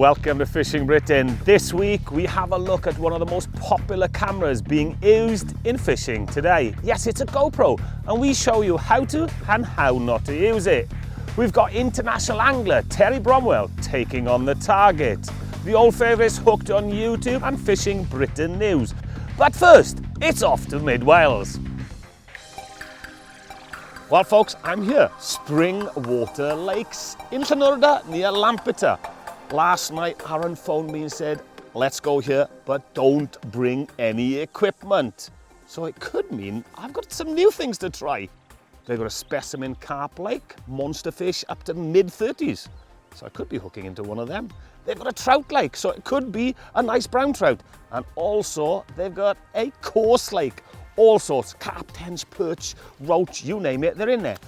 Welcome to Fishing Britain. This week we have a look at one of the most popular cameras being used in fishing today. Yes, it's a GoPro, and we show you how to and how not to use it. We've got international angler Terry Bromwell taking on the target. The old favourites hooked on YouTube and Fishing Britain news. But first, it's off to mid-Wales. Well folks, I'm here, Springwater Lakes in Llanwrda near Lampeter. Last night Aaron phoned me and said, let's go here, but don't bring any equipment. So it could mean I've got some new things to try. They've got a specimen carp lake, monster fish up to mid-30s. So I could be hooking into one of them. They've got a trout lake, so it could be a nice brown trout. And also they've got a coarse lake. All sorts, carp, tench, perch, roach, you name it, they're in there.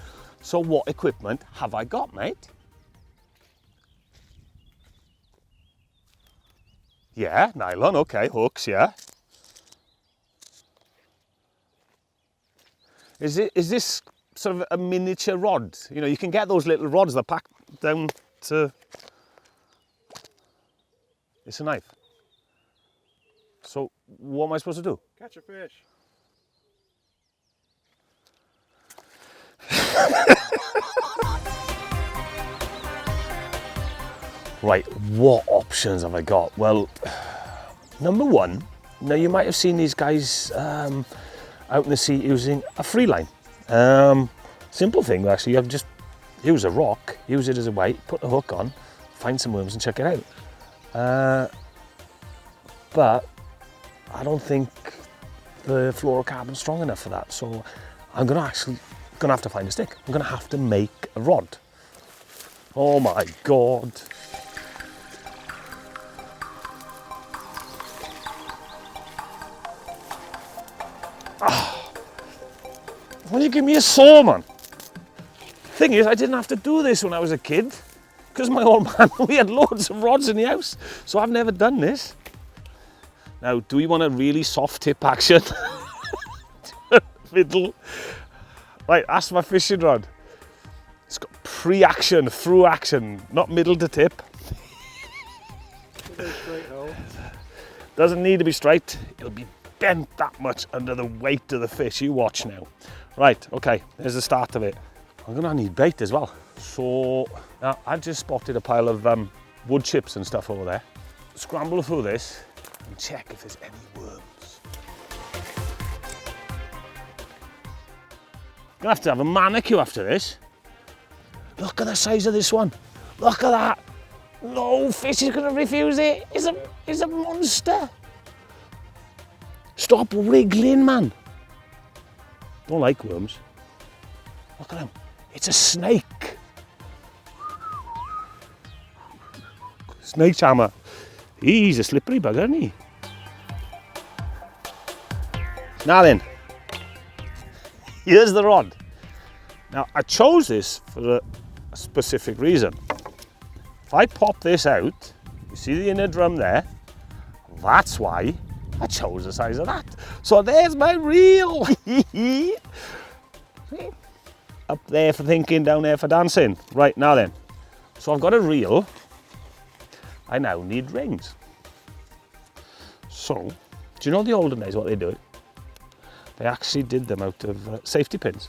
So what equipment have I got, mate? Yeah, nylon, okay, hooks, yeah. Is this sort of a miniature rod? You know, you can get those little rods that pack down to... It's a knife. So what am I supposed to do? Catch a fish. Right, what options have I got? Well, number one, now you might have seen these guys out in the sea using a free line. Simple thing actually, you have just use a rock, use it as a weight, put the hook on, find some worms and check it out. But I don't think the fluorocarbon's strong enough for that, so I'm gonna have to find a stick. I'm gonna have to make a rod. Oh my God. Why don't you give me a saw, man? Thing is, I didn't have to do this when I was a kid, because my old man, we had loads of rods in the house, so I've never done this. Now, do we want a really soft tip action? Middle. Right, that's my fishing rod. It's got pre-action, through action, not middle to tip. Doesn't need to be straight. It'll be bent that much under the weight of the fish. You watch now. Right, okay, there's the start of it. I'm gonna need bait as well. So, now I've just spotted a pile of wood chips and stuff over there. Scramble through this and check if there's any worms. Gonna have to have a manicure after this. Look at the size of this one. Look at that. No fish is gonna refuse it. It's a monster. Stop wriggling, man. Don't like worms. Look at him. It's a snake. Snake charmer. He's a slippery bugger, isn't he? Now then, here's the rod. Now, I chose this for a specific reason. If I pop this out, you see the inner drum there? That's why I chose the size of that. So there's my reel. Up there for thinking, down there for dancing. Right, now then. So I've got a reel. I now need rings. So, do you know the olden days what they do? They actually did them out of safety pins.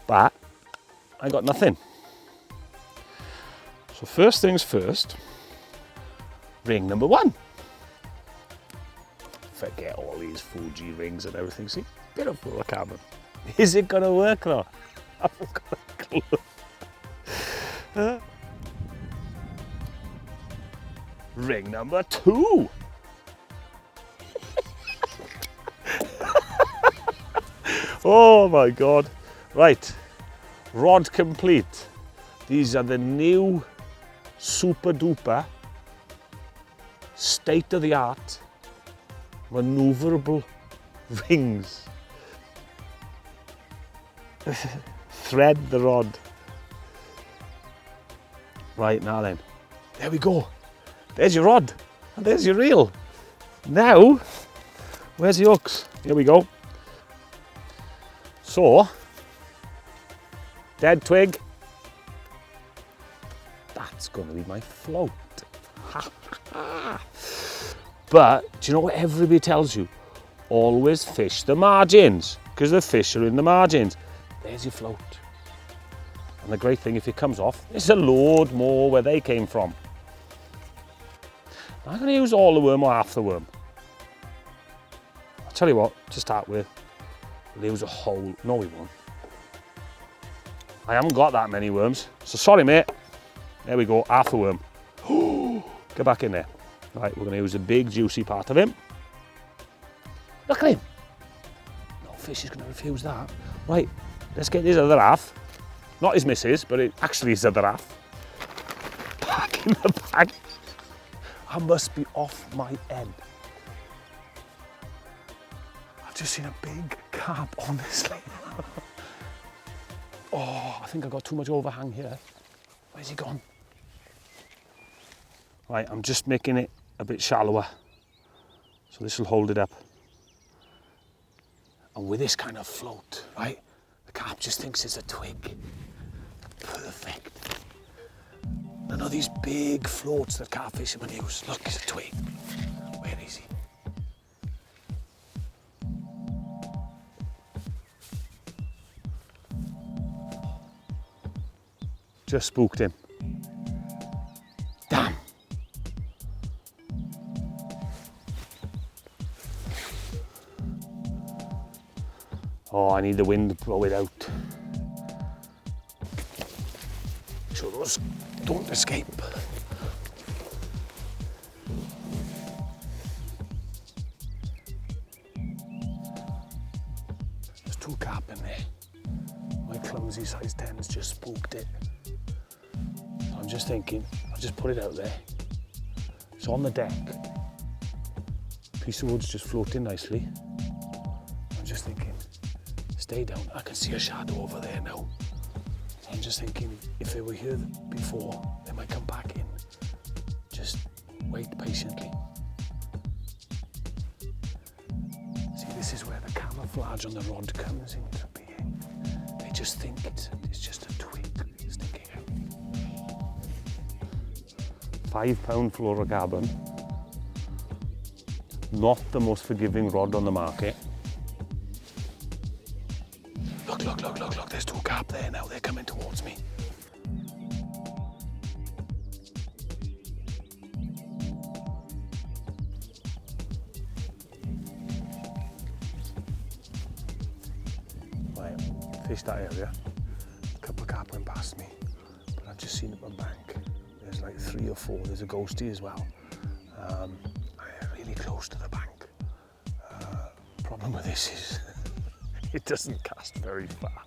But I got nothing. So first things first, ring number one. Forget all these Fuji rings and everything. See, bit of fluorocarbon. Is it gonna work though? I haven't got a clue. Ring number two. Oh my God. Right, rod complete. These are the new super duper, state of the art, maneuverable rings. Thread the rod. Right, now then, there we go. There's your rod, and there's your reel. Now, where's the hooks? Here we go. So, dead twig. That's going to be my float. But do you know what everybody tells you? Always fish the margins, because the fish are in the margins. There's your float. And the great thing, if it comes off, there's a load more where they came from. I'm not going to use all the worm or half the worm. I'll tell you what, to start with, we'll use a whole, no we won't. I haven't got that many worms, so sorry mate. There we go, half a worm. Get back in there. Right, we're going to use the big juicy part of him. Look at him. No fish is going to refuse that. Right, let's get his other half. Not his missus, but it actually his other half. Back in the bag. I must be off my head. I've just seen a big carp, honestly. Oh, I think I got too much overhang here. Where's he gone? Right, I'm just making it a bit shallower. So this will hold it up. And with this kind of float, right, the carp just thinks it's a twig. Perfect. None of these big floats that carp fishermen use. Look, it's a twig. Where is he? Just spooked him. Damn. Oh, I need the wind to blow it out. Make sure those don't escape. There's two carp in there. My clumsy size 10's just spooked it. So I'm just thinking, I'll just put it out there. It's on the deck. Piece of wood's just floating nicely. I'm just thinking, stay down. I can see a shadow over there now. I'm just thinking, if they were here before, they might come back in. Just wait patiently. See, this is where the camouflage on the rod comes into being. They just think it's just a twig sticking out. £5 fluorocarbon. Not the most forgiving rod on the market. Look, there's two carp there now, they're coming towards me. Right, fished that area, a couple of carp went past me, but I've just seen up a bank. There's like 3 or 4, there's a ghostie as well. Really close to the bank. Problem with this is, it doesn't cast very far.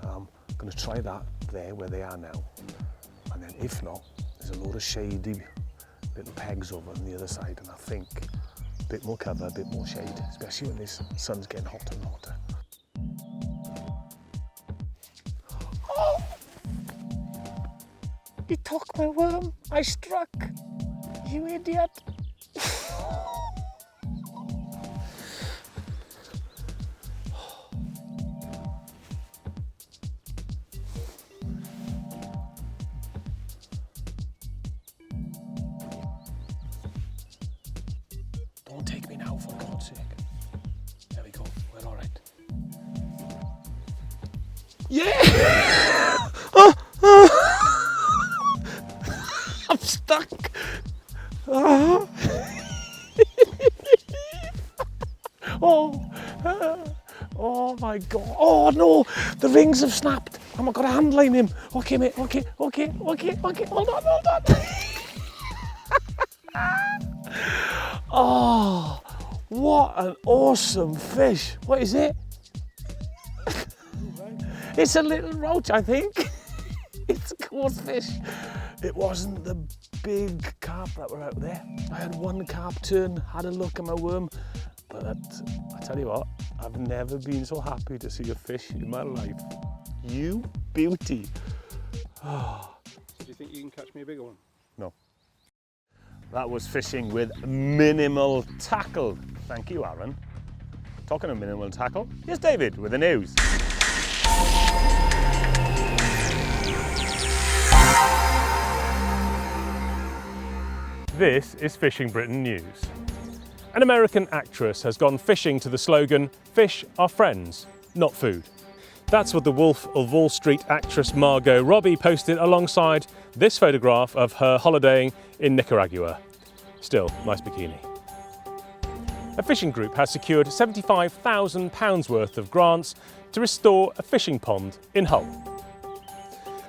I'm going to try that there where they are now, and then if not, there's a load of shady little pegs over on the other side, and I think a bit more cover, a bit more shade, especially when this sun's getting hotter and hotter. Oh! He took my worm. I struck. You idiot. Don't take me now, for God's sake. There we go, we're all right. Yeah! I'm stuck. Oh my God. Oh no, the rings have snapped. Oh, I've got a hand line him. Okay, mate, okay. Hold on. Oh, what an awesome fish. What is it? It's a little roach, I think. It's a coarse fish. It wasn't the big carp that were out there. I had one carp turn, had a look at my worm, but I tell you what, I've never been so happy to see a fish in my life. You beauty. Oh. Do you think you can catch me a bigger one? No. That was fishing with minimal tackle. Thank you, Aaron. Talking of minimal tackle, here's David with the news. This is Fishing Britain News. An American actress has gone fishing to the slogan, "Fish are friends, not food." That's what the Wolf of Wall Street actress Margot Robbie posted alongside this photograph of her holidaying in Nicaragua. Still, nice bikini. A fishing group has secured £75,000 worth of grants to restore a fishing pond in Hull.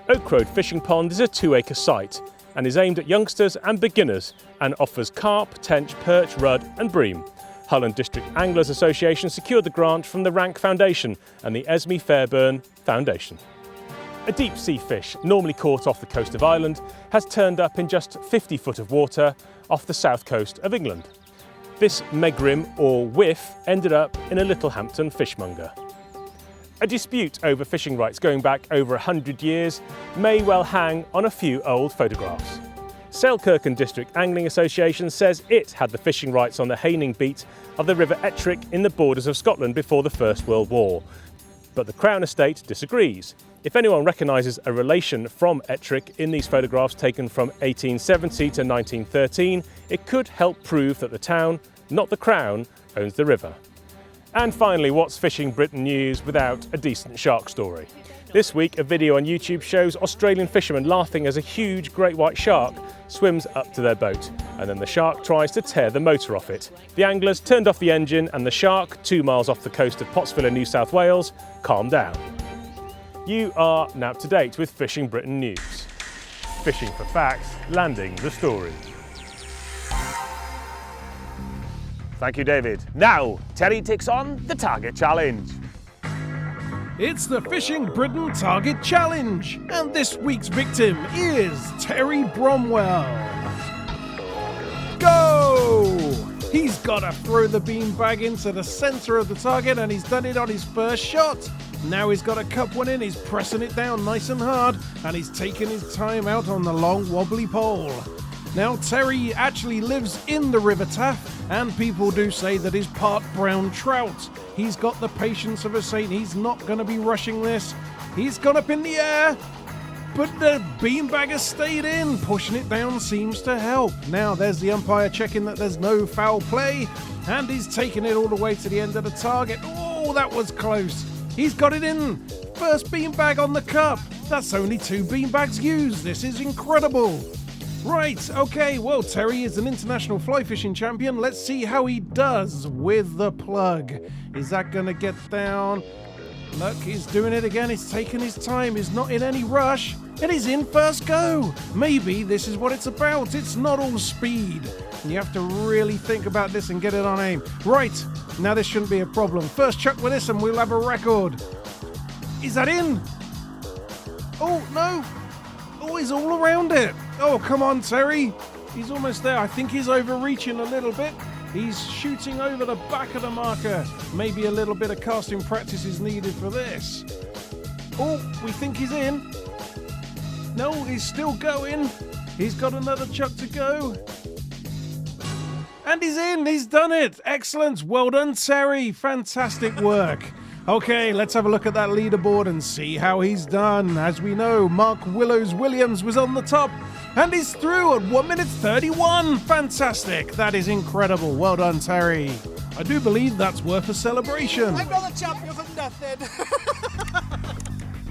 Oak Road Fishing Pond is a 2-acre site and is aimed at youngsters and beginners and offers carp, tench, perch, rudd and bream. Hull and District Anglers Association secured the grant from the Rank Foundation and the Esme Fairburn Foundation. A deep-sea fish, normally caught off the coast of Ireland, has turned up in just 50 foot of water off the south coast of England. This megrim or whiff ended up in a Littlehampton fishmonger. A dispute over fishing rights going back over 100 years may well hang on a few old photographs. Selkirk and District Angling Association says it had the fishing rights on the Haining beat of the River Ettrick in the borders of Scotland before the First World War. But the Crown Estate disagrees. If anyone recognises a relation from Ettrick in these photographs taken from 1870 to 1913, it could help prove that the town, not the Crown, owns the river. And finally, what's Fishing Britain News without a decent shark story? This week, a video on YouTube shows Australian fishermen laughing as a huge great white shark swims up to their boat, and then the shark tries to tear the motor off it. The anglers turned off the engine and the shark, 2 miles off the coast of Pottsville in New South Wales, calmed down. You are now up to date with Fishing Britain News. Fishing for facts, landing the story. Thank you, David. Now, Terry takes on the Target Challenge. It's the Fishing Britain Target Challenge, and this week's victim is Terry Bromwell. Go! He's got to throw the beanbag into the centre of the target, and he's done it on his first shot. Now he's got a cup one in, he's pressing it down nice and hard, and he's taking his time out on the long wobbly pole. Now Terry actually lives in the River Taff, and people do say that he's part brown trout. He's got the patience of a saint, he's not going to be rushing this. He's gone up in the air, but the beanbag has stayed in. Pushing it down seems to help. Now there's the umpire checking that there's no foul play, and he's taking it all the way to the end of the target. Oh, that was close. He's got it in. First beanbag on the cup. That's only 2 beanbags used. This is incredible. Right, okay, well, Terry is an international fly fishing champion. Let's see how he does with the plug. Is that going to get down? Look, he's doing it again. He's taking his time. He's not in any rush. And he's in first go. Maybe this is what it's about. It's not all speed. You have to really think about this and get it on aim. Right, now this shouldn't be a problem. First chuck with this and we'll have a record. Is that in? Oh, no. Oh, he's all around it. Oh, come on, Terry. He's almost there. I think he's overreaching a little bit. He's shooting over the back of the marker. Maybe a little bit of casting practice is needed for this. Oh, we think he's in. No, he's still going. He's got another chuck to go. And he's in. He's done it. Excellent. Well done, Terry. Fantastic work. Okay, let's have a look at that leaderboard and see how he's done. As we know, Mark Willows-Williams was on the top, and he's through at 1 minute 31. Fantastic. That is incredible. Well done, Terry. I do believe that's worth a celebration. I'm not the champion for nothing.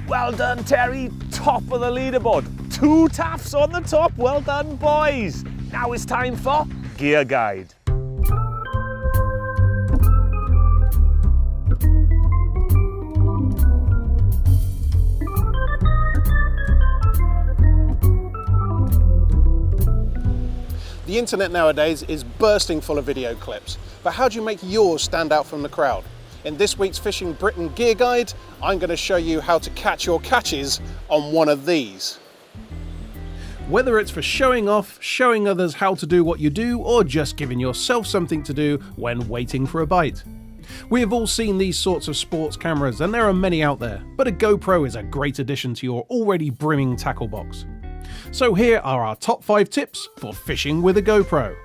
Well done, Terry. Top of the leaderboard. 2 taffs on the top. Well done, boys. Now it's time for Gear Guide. The internet nowadays is bursting full of video clips, but how do you make yours stand out from the crowd? In this week's Fishing Britain Gear Guide, I'm going to show you how to catch your catches on one of these. Whether it's for showing off, showing others how to do what you do, or just giving yourself something to do when waiting for a bite. We have all seen these sorts of sports cameras, and there are many out there, but a GoPro is a great addition to your already brimming tackle box. So here are our top 5 tips for fishing with a GoPro.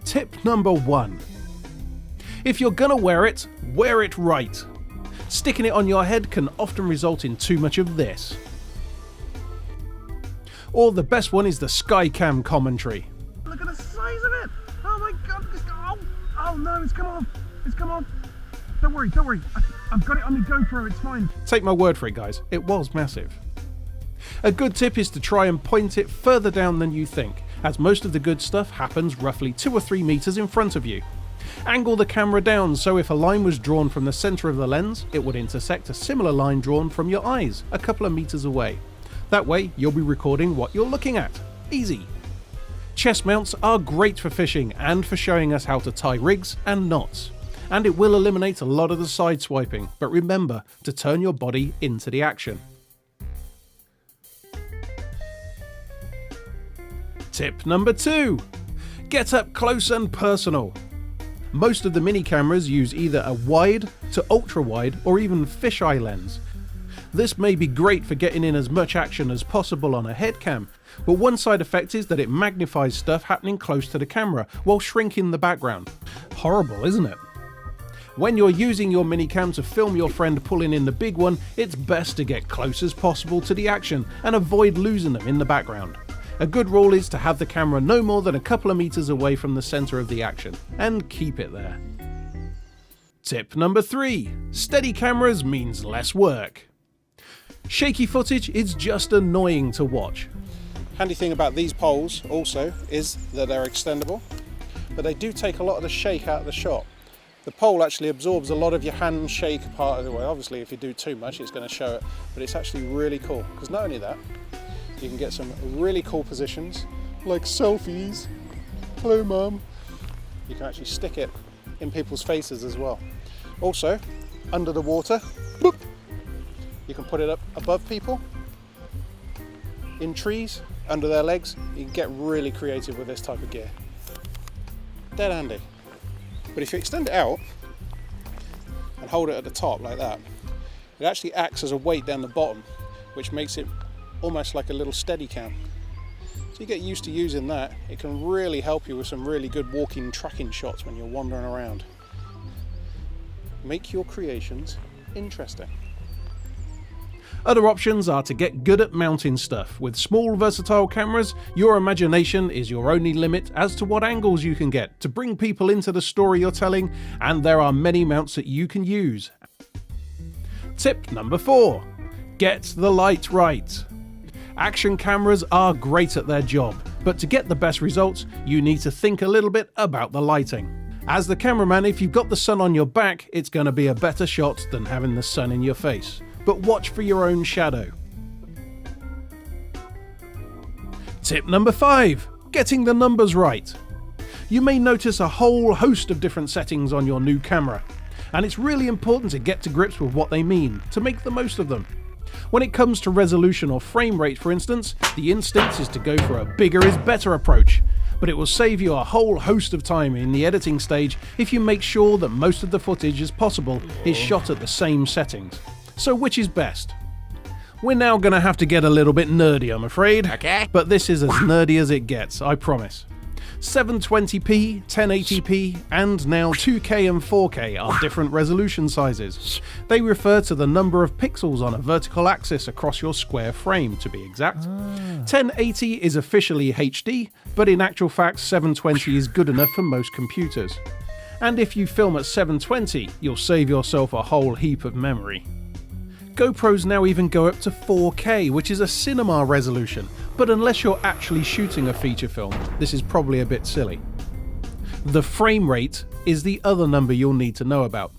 Tip number 1. If you're gonna wear it right. Sticking it on your head can often result in too much of this. Or the best one is the Skycam commentary. look at the size of it. Oh my God. Oh no, it's come off. It's come off. Don't worry. I've got it on the GoPro, it's fine. Take my word for it, guys. It was massive. A good tip is to try and point it further down than you think, as most of the good stuff happens roughly 2 or 3 meters in front of you. Angle the camera down so if a line was drawn from the center of the lens, it would intersect a similar line drawn from your eyes a couple of meters away. That way, you'll be recording what you're looking at. Easy. Chest mounts are great for fishing and for showing us how to tie rigs and knots. And it will eliminate a lot of the side swiping, but remember to turn your body into the action. Tip number 2. Get up close and personal. Most of the mini cameras use either a wide to ultra wide or even fisheye lens. This may be great for getting in as much action as possible on a head cam, but one side effect is that it magnifies stuff happening close to the camera while shrinking the background. Horrible, isn't it? When you're using your minicam to film your friend pulling in the big one, it's best to get close as possible to the action and avoid losing them in the background. A good rule is to have the camera no more than a couple of meters away from the center of the action, and keep it there. Tip number 3. Steady cameras means less work. Shaky footage is just annoying to watch. Handy thing about these poles also is that they're extendable, but they do take a lot of the shake out of the shot. The pole actually absorbs a lot of your hand shake part of the way. Obviously if you do too much it's going to show it, but it's actually really cool because not only that, you can get some really cool positions like selfies. Hello mum. You can actually stick it in people's faces as well. Also, under the water, boop, you can put it up above people, in trees, under their legs. You can get really creative with this type of gear. Dead handy. But if you extend it out and hold it at the top like that, it actually acts as a weight down the bottom, which makes it almost like a little steady cam. So you get used to using that. It can really help you with some really good walking tracking shots when you're wandering around. Make your creations interesting. Other options are to get good at mounting stuff. With small versatile cameras, your imagination is your only limit as to what angles you can get to bring people into the story you're telling, and there are many mounts that you can use. Tip number 4. Get the light right. Action cameras are great at their job, but to get the best results, you need to think a little bit about the lighting. As the cameraman, if you've got the sun on your back, it's going to be a better shot than having the sun in your face. But watch for your own shadow. Tip number 5. Getting the numbers right. You may notice a whole host of different settings on your new camera, and it's really important to get to grips with what they mean to make the most of them. When it comes to resolution or frame rate, for instance, the instinct is to go for a bigger is better approach, but it will save you a whole host of time in the editing stage if you make sure that most of the footage as possible is shot at the same settings. So which is best? We're now going to have to get a little bit nerdy, I'm afraid. Okay. But this is as nerdy as it gets, I promise. 720p, 1080p, and now 2K and 4K are different resolution sizes. They refer to the number of pixels on a vertical axis across your square frame, to be exact. 1080 is officially HD, but in actual fact 720 is good enough for most computers. And if you film at 720, you'll save yourself a whole heap of memory. GoPros now even go up to 4K, which is a cinema resolution, but unless you're actually shooting a feature film, this is probably a bit silly. The frame rate is the other number you'll need to know about.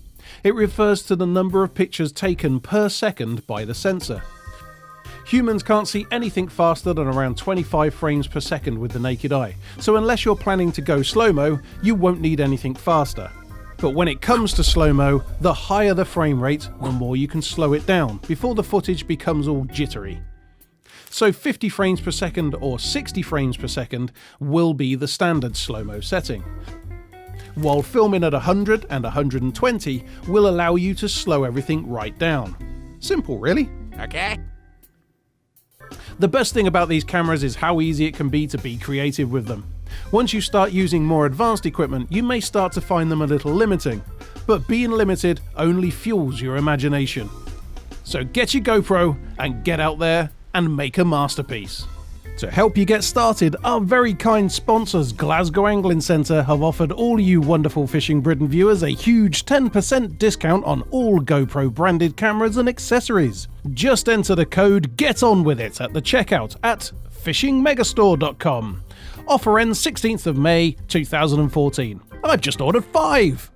It refers to the number of pictures taken per second by the sensor. Humans can't see anything faster than around 25 frames per second with the naked eye, so unless you're planning to go slow-mo, you won't need anything faster. But when it comes to slow-mo, the higher the frame rate, the more you can slow it down before the footage becomes all jittery. So 50 frames per second or 60 frames per second will be the standard slow-mo setting, while filming at 100 and 120 will allow you to slow everything right down. Simple, really? Okay. The best thing about these cameras is how easy it can be to be creative with them. Once you start using more advanced equipment, you may start to find them a little limiting, but being limited only fuels your imagination. So get your GoPro and get out there and make a masterpiece. To help you get started, our very kind sponsors Glasgow Angling Centre have offered all you wonderful Fishing Britain viewers a huge 10% discount on all GoPro branded cameras and accessories. Just enter the code GETONWITHIT at the checkout at fishingmegastore.com. Offer ends 16th of May 2014. I've just ordered 5!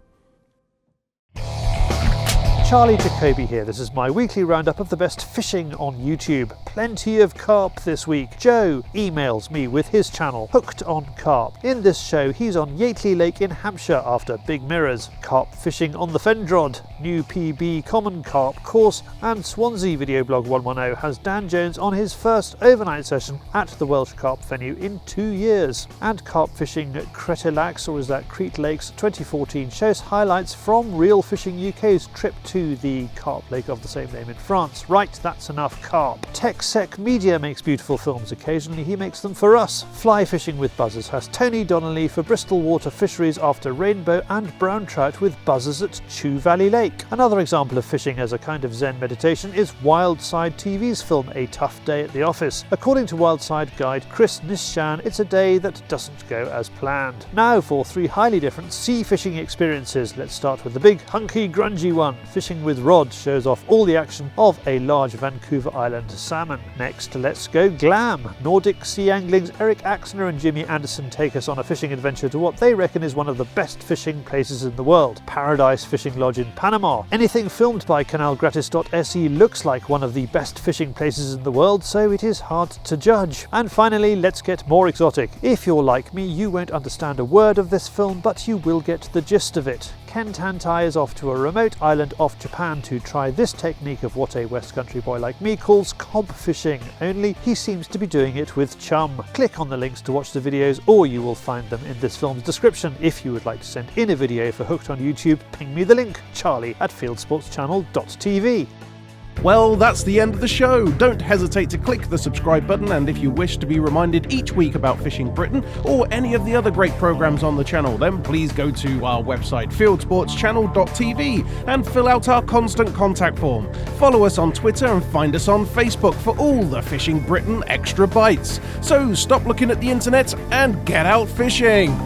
Charlie Jacoby here. This is my weekly roundup of the best fishing on YouTube. Plenty of carp this week. Joe emails me with his channel, Hooked on Carp. In this show, he's on Yateley Lake in Hampshire after big mirrors, carp fishing on the Fendrod, new PB common carp course, and Swansea Videoblog 110 has Dan Jones on his first overnight session at the Welsh Carp venue in 2 years. And carp fishing Cretilax, or is that Crete Lakes 2014, shows highlights from Real Fishing UK's trip to the carp lake of the same name in France. Right, that's enough carp. TechSec Media makes beautiful films occasionally. He makes them for us. Fly Fishing with Buzzers has Tony Donnelly for Bristol Water Fisheries after rainbow and brown trout with buzzers at Chew Valley Lake. Another example of fishing as a kind of Zen meditation is Wildside TV's film A Tough Day at the Office. According to Wildside guide Chris Nishan, it's a day that doesn't go as planned. Now for 3 highly different sea fishing experiences. Let's start with the big, hunky, grungy one. Fishing with Rod shows off all the action of a large Vancouver Island salmon. Next, let's go glam. Nordic Sea Angling's Eric Axner and Jimmy Anderson take us on a fishing adventure to what they reckon is one of the best fishing places in the world, Paradise Fishing Lodge in Panama. Anything filmed by canalgratis.se looks like one of the best fishing places in the world, so it is hard to judge. And finally, let's get more exotic. If you're like me, you won't understand a word of this film, but you will get the gist of it. Ken Tantai is off to a remote island off Japan to try this technique of what a West Country boy like me calls cob fishing, only he seems to be doing it with chum. Click on the links to watch the videos, or you will find them in this film's description. If you would like to send in a video for Hooked on YouTube, ping me the link, charlie@fieldsportschannel.tv. Well, that's the end of the show. Don't hesitate to click the subscribe button, and if you wish to be reminded each week about Fishing Britain or any of the other great programs on the channel, then please go to our website fieldsportschannel.tv and fill out our constant contact form. Follow us on Twitter and find us on Facebook for all the Fishing Britain extra bites. So stop looking at the internet and get out fishing.